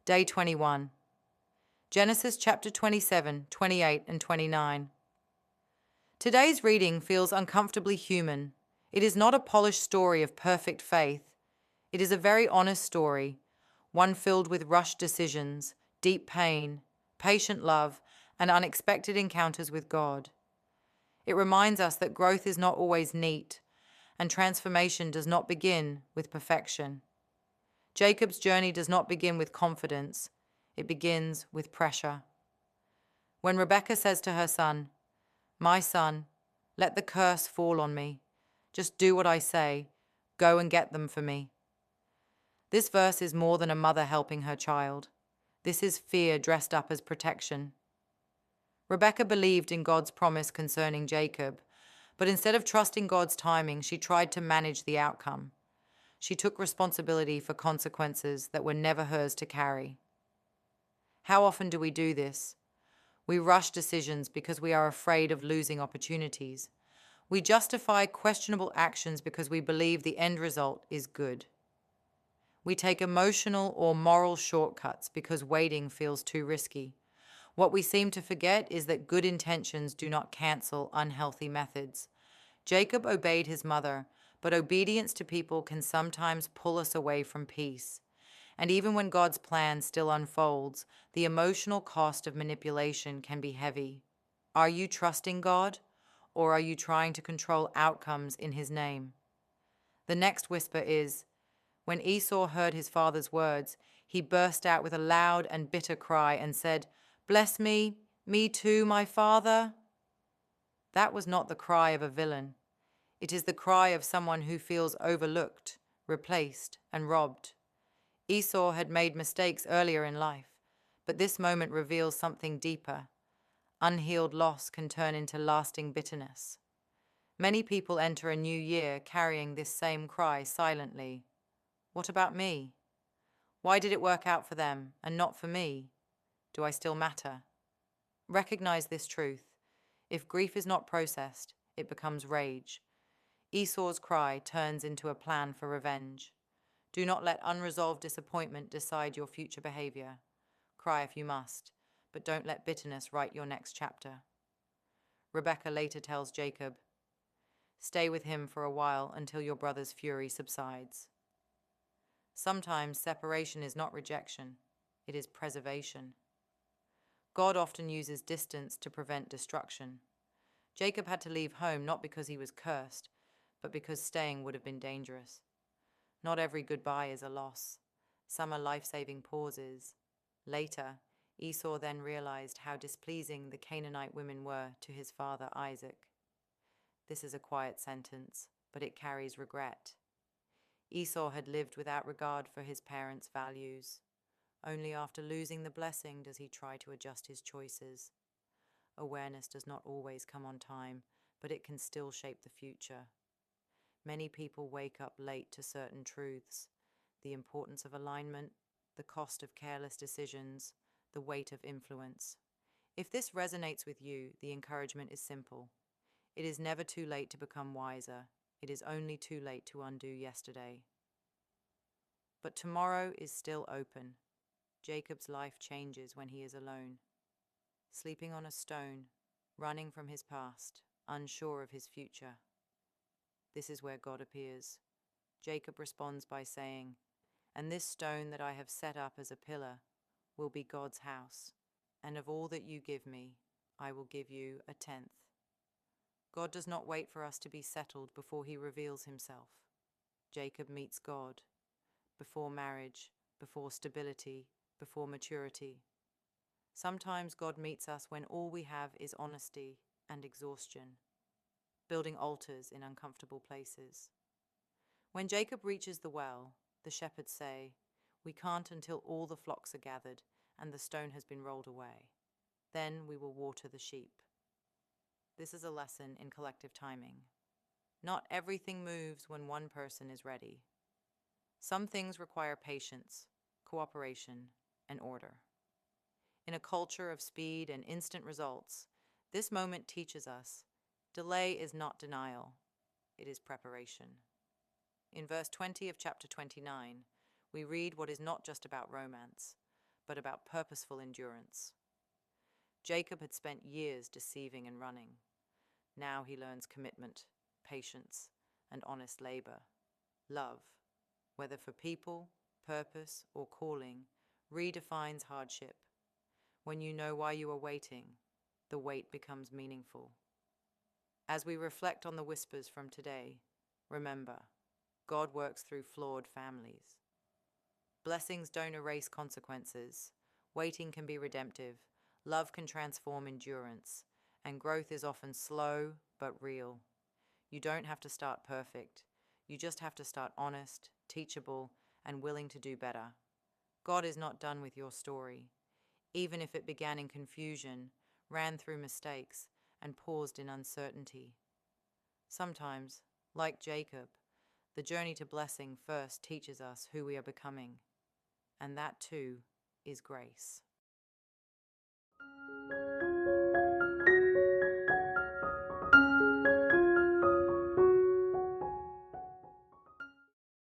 Day 21. Genesis chapter 27, 28, and 29. Today's reading feels uncomfortably human. It is not a polished story of perfect faith. It is a very honest story, one filled with rushed decisions, deep pain, patient love, and unexpected encounters with God. It reminds us that growth is not always neat, and transformation does not begin with perfection. Jacob's journey does not begin with confidence. It begins with pressure. When Rebekah says to her son, "My son, let the curse fall on me. Just do what I say. Go and get them for me." This verse is more than a mother helping her child. This is fear dressed up as protection. Rebekah believed in God's promise concerning Jacob, but instead of trusting God's timing, she tried to manage the outcome. She took responsibility for consequences that were never hers to carry. How often do we do this? We rush decisions because we are afraid of losing opportunities. We justify questionable actions because we believe the end result is good. We take emotional or moral shortcuts because waiting feels too risky. What we seem to forget is that good intentions do not cancel unhealthy methods. Jacob obeyed his mother, but obedience to people can sometimes pull us away from peace. And even when God's plan still unfolds, the emotional cost of manipulation can be heavy. Are you trusting God, or are you trying to control outcomes in His name? The next whisper is, when Esau heard his father's words, he burst out with a loud and bitter cry and said, "Bless me, me too, my father." That was not the cry of a villain. It is the cry of someone who feels overlooked, replaced, and robbed. Esau had made mistakes earlier in life, but this moment reveals something deeper. Unhealed loss can turn into lasting bitterness. Many people enter a new year carrying this same cry silently. What about me? Why did it work out for them and not for me? Do I still matter? Recognize this truth. If grief is not processed, it becomes rage. Esau's cry turns into a plan for revenge. Do not let unresolved disappointment decide your future behavior. Cry if you must, but don't let bitterness write your next chapter. Rebekah later tells Jacob, "Stay with him for a while until your brother's fury subsides." Sometimes separation is not rejection, it is preservation. God often uses distance to prevent destruction. Jacob had to leave home not because he was cursed, but because staying would have been dangerous. Not every goodbye is a loss. Some are life-saving pauses. Later, Esau then realized how displeasing the Canaanite women were to his father Isaac. This is a quiet sentence, but it carries regret. Esau had lived without regard for his parents' values. Only after losing the blessing does he try to adjust his choices. Awareness does not always come on time, but it can still shape the future. Many people wake up late to certain truths: the importance of alignment, the cost of careless decisions, the weight of influence. If this resonates with you, the encouragement is simple. It is never too late to become wiser. It is only too late to undo yesterday. But tomorrow is still open. Jacob's life changes when he is alone, sleeping on a stone, running from his past, unsure of his future. This is where God appears. Jacob responds by saying, "And this stone that I have set up as a pillar will be God's house, and of all that you give me, I will give you a tenth." God does not wait for us to be settled before he reveals himself. Jacob meets God before marriage, before stability, before maturity. Sometimes God meets us when all we have is honesty and exhaustion, building altars in uncomfortable places. When Jacob reaches the well, the shepherds say, "We can't until all the flocks are gathered and the stone has been rolled away. Then we will water the sheep." This is a lesson in collective timing. Not everything moves when one person is ready. Some things require patience, cooperation, and order. In a culture of speed and instant results, this moment teaches us delay is not denial, it is preparation. In verse 20 of chapter 29, we read what is not just about romance, but about purposeful endurance. Jacob had spent years deceiving and running. Now he learns commitment, patience, and honest labor. Love, whether for people, purpose, or calling, redefines hardship. When you know why you are waiting, the wait becomes meaningful. As we reflect on the whispers from today, remember, God works through flawed families. Blessings don't erase consequences. Waiting can be redemptive. Love can transform endurance. And growth is often slow but real. You don't have to start perfect. You just have to start honest, teachable, and willing to do better. God is not done with your story. Even if it began in confusion, ran through mistakes, and paused in uncertainty. Sometimes, like Jacob, the journey to blessing first teaches us who we are becoming. And that too is grace.